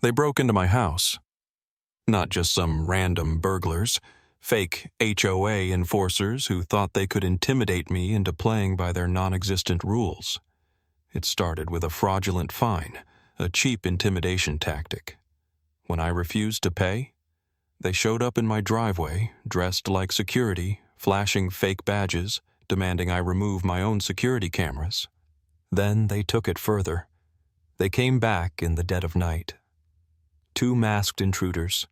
They broke into my house. Not just some random burglars, fake HOA enforcers who thought they could intimidate me into playing by their non-existent rules. It started with a fraudulent fine, a cheap intimidation tactic. When I refused to pay, they showed up in my driveway, dressed like security, flashing fake badges, demanding I remove my own security cameras. Then they took it further. They came back in the dead of night. 2 masked intruders,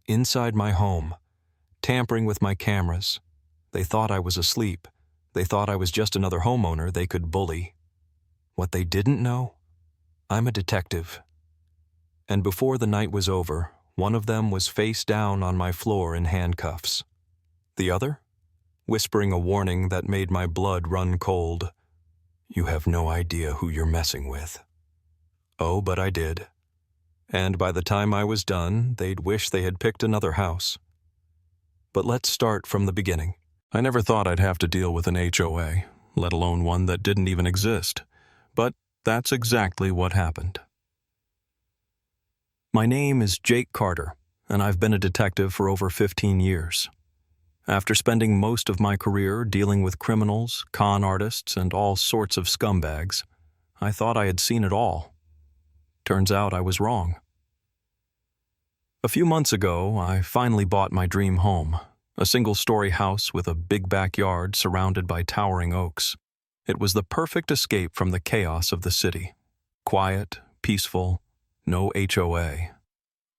inside my home, tampering with my cameras. They thought I was asleep. They thought I was just another homeowner they could bully. What they didn't know? I'm a detective. And before the night was over, one of them was face down on my floor in handcuffs. The other? Whispering a warning that made my blood run cold. You have no idea who you're messing with. Oh, but I did. And by the time I was done, they'd wish they had picked another house. But let's start from the beginning. I never thought I'd have to deal with an HOA, let alone one that didn't even exist. But that's exactly what happened. My name is Jake Carter, and I've been a detective for over 15 years. After spending most of my career dealing with criminals, con artists, and all sorts of scumbags, I thought I had seen it all. Turns out I was wrong. A few months ago, I finally bought my dream home, a single-story house with a big backyard surrounded by towering oaks. It was the perfect escape from the chaos of the city. Quiet, peaceful, no HOA.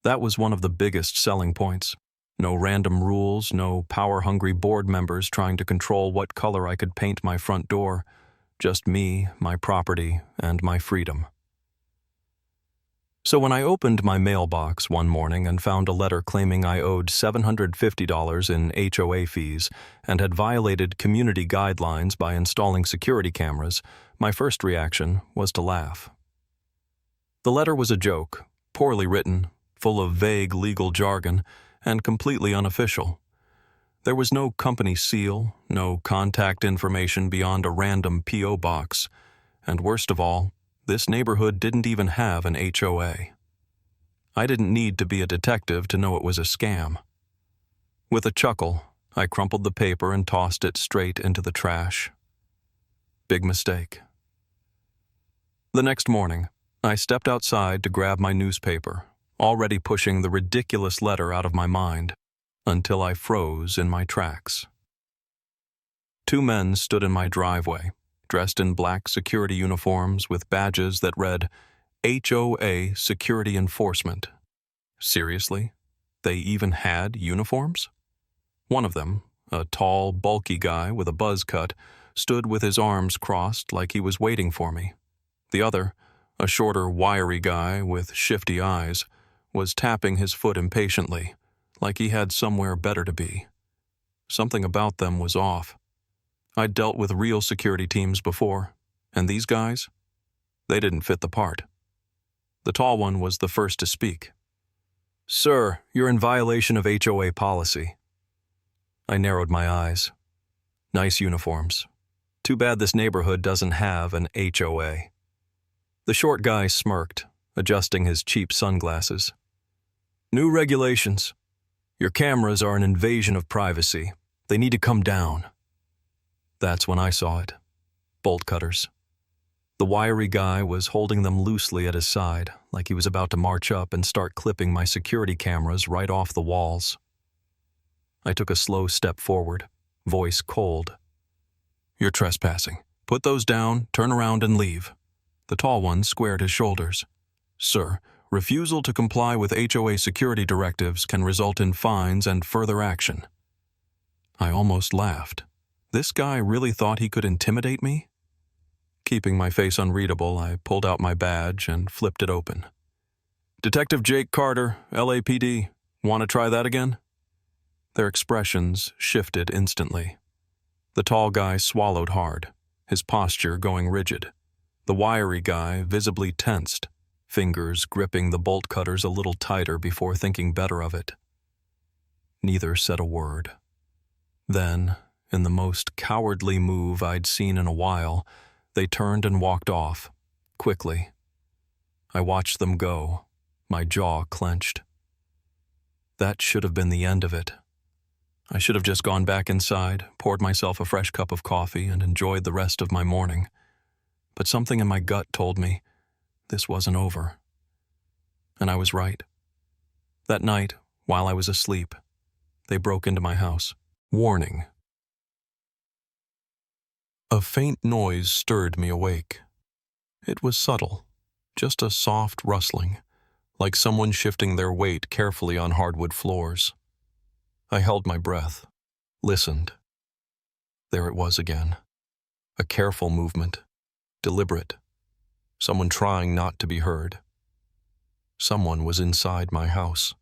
That was one of the biggest selling points. No random rules, no power-hungry board members trying to control what color I could paint my front door. Just me, my property, and my freedom. So when I opened my mailbox one morning and found a letter claiming I owed $750 in HOA fees and had violated community guidelines by installing security cameras, my first reaction was to laugh. The letter was a joke, poorly written, full of vague legal jargon, and completely unofficial. There was no company seal, no contact information beyond a random P.O. box, and worst of all, this neighborhood didn't even have an HOA. I didn't need to be a detective to know it was a scam. With a chuckle, I crumpled the paper and tossed it straight into the trash. Big mistake. The next morning, I stepped outside to grab my newspaper, already pushing the ridiculous letter out of my mind, until I froze in my tracks. 2 men stood in my driveway, dressed in black security uniforms with badges that read, HOA Security Enforcement. Seriously? They even had uniforms? One of them, a tall, bulky guy with a buzz cut, stood with his arms crossed like he was waiting for me. The other, a shorter, wiry guy with shifty eyes, was tapping his foot impatiently, like he had somewhere better to be. Something about them was off. I'd dealt with real security teams before, and these guys? They didn't fit the part. The tall one was the first to speak. Sir, you're in violation of HOA policy. I narrowed my eyes. Nice uniforms. Too bad this neighborhood doesn't have an HOA. The short guy smirked, adjusting his cheap sunglasses. New regulations. Your cameras are an invasion of privacy. They need to come down. That's when I saw it. Bolt cutters. The wiry guy was holding them loosely at his side, like he was about to march up and start clipping my security cameras right off the walls. I took a slow step forward, voice cold. You're trespassing. Put those down, turn around, and leave. The tall one squared his shoulders. Sir, refusal to comply with HOA security directives can result in fines and further action. I almost laughed. This guy really thought he could intimidate me? Keeping my face unreadable, I pulled out my badge and flipped it open. Detective Jake Carter, LAPD. Want to try that again? Their expressions shifted instantly. The tall guy swallowed hard, his posture going rigid. The wiry guy visibly tensed, fingers gripping the bolt cutters a little tighter before thinking better of it. Neither said a word. Then, in the most cowardly move I'd seen in a while, they turned and walked off, quickly. I watched them go, My jaw clenched. That should have been the end of it. I should have just gone back inside, poured myself a fresh cup of coffee, and enjoyed the rest of my morning. But something in my gut told me this wasn't over. And I was right. That night, while I was asleep, they broke into my house. Warning. A faint noise stirred me awake. It was subtle, just a soft rustling, like someone shifting their weight carefully on hardwood floors. I held my breath, listened. There it was again. A careful movement, deliberate. Someone trying not to be heard. Someone was inside my house.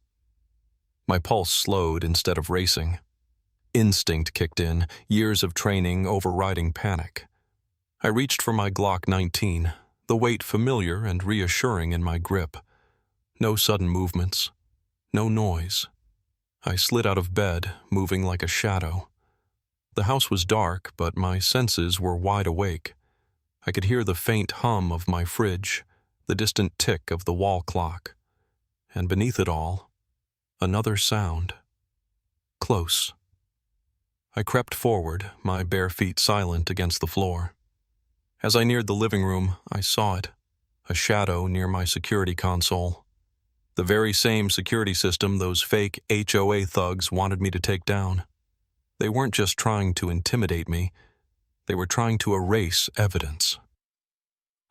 My pulse slowed instead of racing. Instinct kicked in, years of training overriding panic. I reached for my Glock 19, the weight familiar and reassuring in my grip. No sudden movements, no noise. I slid out of bed, moving like a shadow. The house was dark, but my senses were wide awake. I could hear the faint hum of my fridge, the distant tick of the wall clock. And beneath it all, another sound. Close. I crept forward, my bare feet silent against the floor. As I neared the living room, I saw it, a shadow near my security console. The very same security system those fake HOA thugs wanted me to take down. They weren't just trying to intimidate me, they were trying to erase evidence.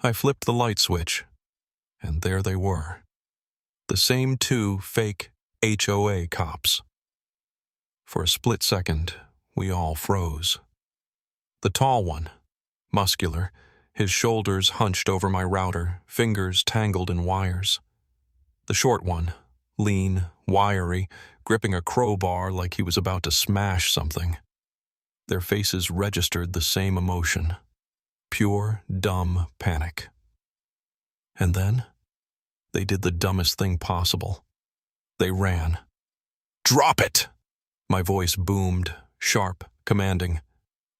I flipped the light switch, and there they were. The same two fake HOA cops. For a split second, we all froze. The tall one, muscular, his shoulders hunched over my router, fingers tangled in wires. The short one, lean, wiry, gripping a crowbar like he was about to smash something. Their faces registered the same emotion. Pure, dumb panic. And then, they did the dumbest thing possible. They ran. "Drop it!" My voice boomed, sharp, commanding.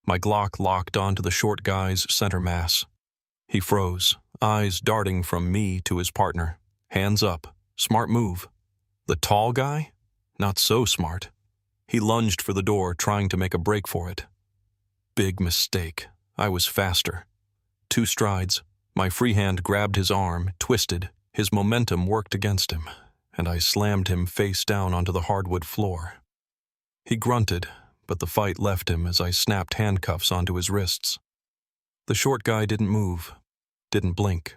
My Glock locked onto the short guy's center mass. He froze, eyes darting from me to his partner. Hands up. Smart move. The tall guy? Not so smart. He lunged for the door, trying to make a break for it. Big mistake. I was faster. 2 strides. My free hand grabbed his arm, twisted. His momentum worked against him, and I slammed him face down onto the hardwood floor. He grunted, but the fight left him as I snapped handcuffs onto his wrists. The short guy didn't move, didn't blink.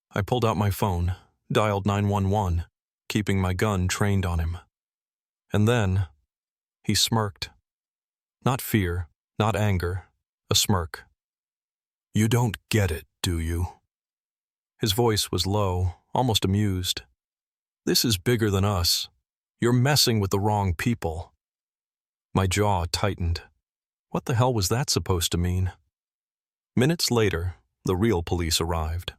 I pulled out my phone, dialed 911, keeping my gun trained on him. And then, he smirked. Not fear, not anger, a smirk. "You don't get it, do you?" His voice was low, almost amused. "This is bigger than us. You're messing with the wrong people." My jaw tightened. What the hell was that supposed to mean? Minutes later, the real police arrived.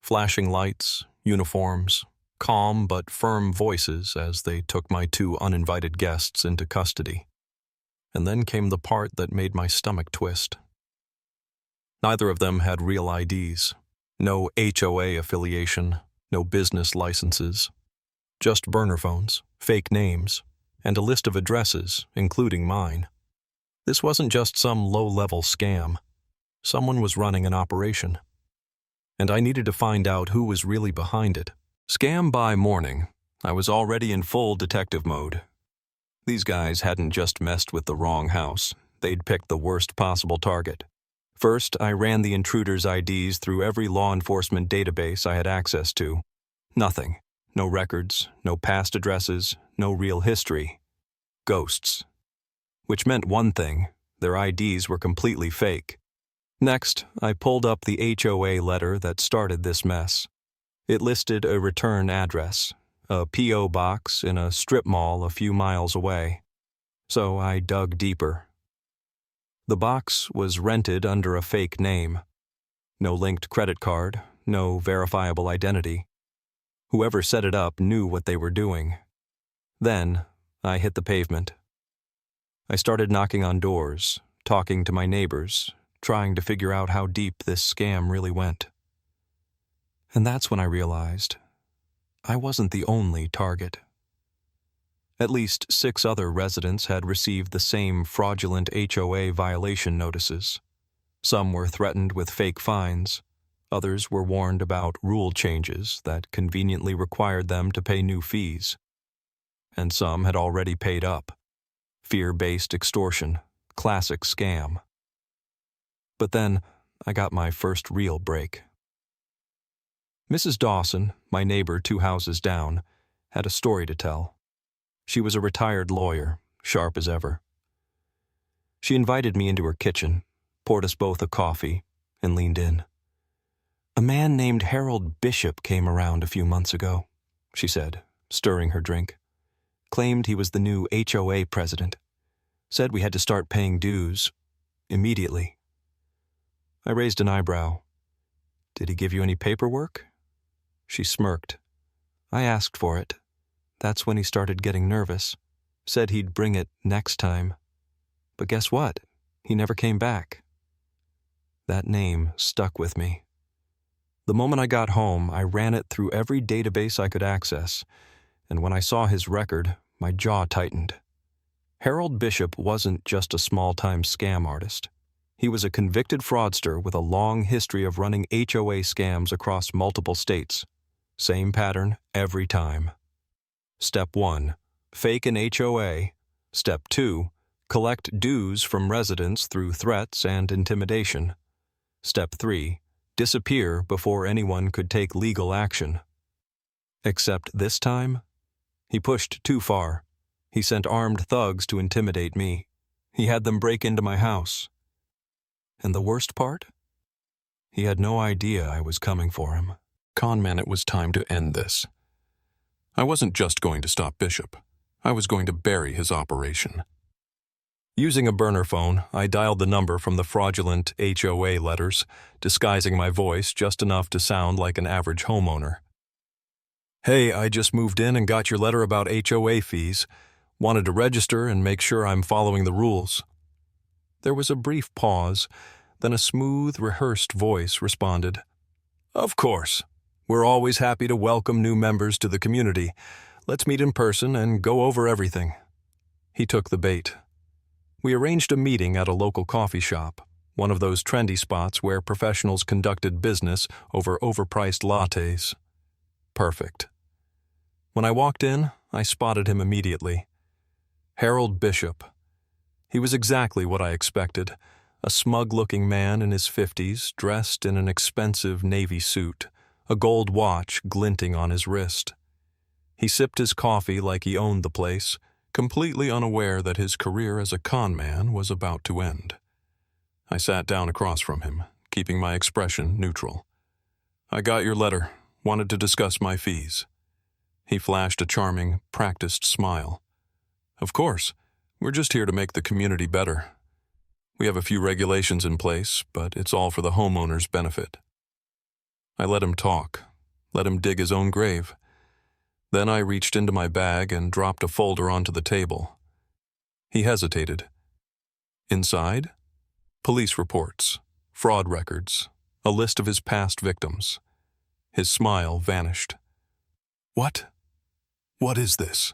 Flashing lights, uniforms, calm but firm voices as they took my 2 uninvited guests into custody. And then came the part that made my stomach twist. Neither of them had real IDs. No HOA affiliation, no business licenses. Just burner phones, fake names, and a list of addresses, including mine. This wasn't just some low-level scam. Someone was running an operation. And I needed to find out who was really behind it. Scam by morning, I was already in full detective mode. These guys hadn't just messed with the wrong house. They'd picked the worst possible target. First, I ran the intruder's IDs through every law enforcement database I had access to. Nothing. No records, no past addresses, no real history. Ghosts. Which meant one thing, their IDs were completely fake. Next, I pulled up the HOA letter that started this mess. It listed a return address, a P.O. box in a strip mall a few miles away. So I dug deeper. The box was rented under a fake name. No linked credit card, no verifiable identity. Whoever set it up knew what they were doing. Then, I hit the pavement. I started knocking on doors, talking to my neighbors, trying to figure out how deep this scam really went. And that's when I realized I wasn't the only target. At least 6 other residents had received the same fraudulent HOA violation notices. Some were threatened with fake fines. Others were warned about rule changes that conveniently required them to pay new fees. And some had already paid up. Fear-based extortion, classic scam. But then, I got my first real break. Mrs. Dawson, my neighbor 2 houses down, had a story to tell. She was a retired lawyer, sharp as ever. She invited me into her kitchen, poured us both a coffee, and leaned in. "A man named Harold Bishop came around a few months ago," she said, stirring her drink. "Claimed he was the new HOA president. Said we had to start paying dues. Immediately." I raised an eyebrow. "Did he give you any paperwork?" She smirked. "I asked for it. That's when he started getting nervous. Said he'd bring it next time. But guess what? He never came back." That name stuck with me. The moment I got home, I ran it through every database I could access, and when I saw his record, my jaw tightened. Harold Bishop wasn't just a small-time scam artist. He was a convicted fraudster with a long history of running HOA scams across multiple states. Same pattern every time. Step 1, fake an HOA. Step 2, collect dues from residents through threats and intimidation. Step 3, disappear before anyone could take legal action. Except this time, he pushed too far. He sent armed thugs to intimidate me. He had them break into my house. And the worst part? He had no idea I was coming for him. Conman, it was time to end this. I wasn't just going to stop Bishop. I was going to bury his operation. Using a burner phone, I dialed the number from the fraudulent HOA letters, disguising my voice just enough to sound like an average homeowner. "Hey, I just moved in and got your letter about HOA fees. Wanted to register and make sure I'm following the rules." There was a brief pause, then a smooth, rehearsed voice responded, "Of course. We're always happy to welcome new members to the community. Let's meet in person and go over everything." He took the bait. We arranged a meeting at a local coffee shop, one of those trendy spots where professionals conducted business over overpriced lattes. Perfect. When I walked in, I spotted him immediately. Harold Bishop. He was exactly what I expected, a smug-looking man in his 50s, dressed in an expensive navy suit, a gold watch glinting on his wrist. He sipped his coffee like he owned the place, completely unaware that his career as a con man was about to end. I sat down across from him, keeping my expression neutral. "I got your letter. Wanted to discuss my fees." He flashed a charming, practiced smile. "Of course. We're just here to make the community better. We have a few regulations in place, but it's all for the homeowner's benefit." I let him talk, let him dig his own grave. Then I reached into my bag and dropped a folder onto the table. He hesitated. Inside? Police reports, fraud records, a list of his past victims. His smile vanished. "What? What is this?"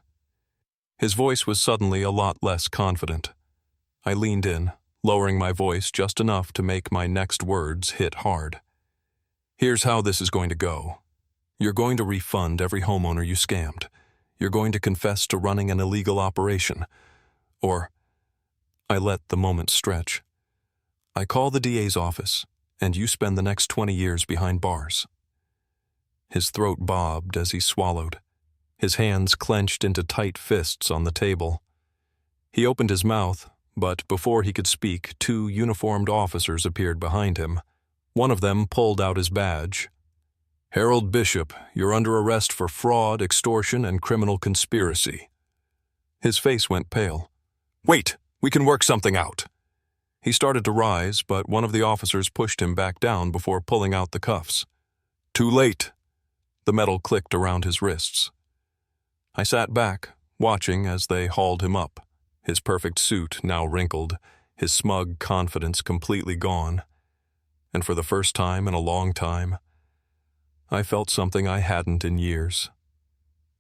His voice was suddenly a lot less confident. I leaned in, lowering my voice just enough to make my next words hit hard. "Here's how this is going to go. You're going to refund every homeowner you scammed. You're going to confess to running an illegal operation. Or," I let the moment stretch, "I call the DA's office, and you spend the next 20 years behind bars." His throat bobbed as he swallowed. His hands clenched into tight fists on the table. He opened his mouth, but before he could speak, 2 uniformed officers appeared behind him. One of them pulled out his badge. "Harold Bishop, you're under arrest for fraud, extortion, and criminal conspiracy." His face went pale. "Wait, we can work something out." He started to rise, but one of the officers pushed him back down before pulling out the cuffs. "Too late." The metal clicked around his wrists. I sat back, watching as they hauled him up, his perfect suit now wrinkled, his smug confidence completely gone. And for the first time in a long time, I felt something I hadn't in years,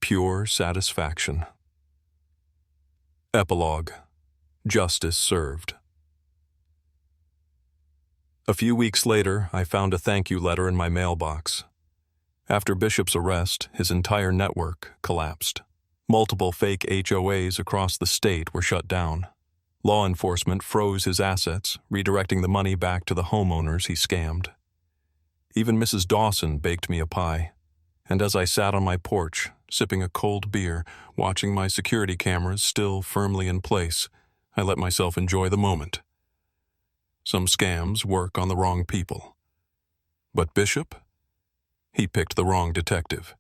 Pure satisfaction. Epilogue. Justice served. A few weeks later, I found a thank you letter in my mailbox. After Bishop's arrest, his entire network collapsed. Multiple fake HOAs across the state were shut down. Law enforcement froze his assets, redirecting the money back to the homeowners he scammed. Even Mrs. Dawson baked me a pie, and as I sat on my porch, sipping a cold beer, watching my security cameras still firmly in place, I let myself enjoy the moment. Some scams work on the wrong people. But Bishop? He picked the wrong detective.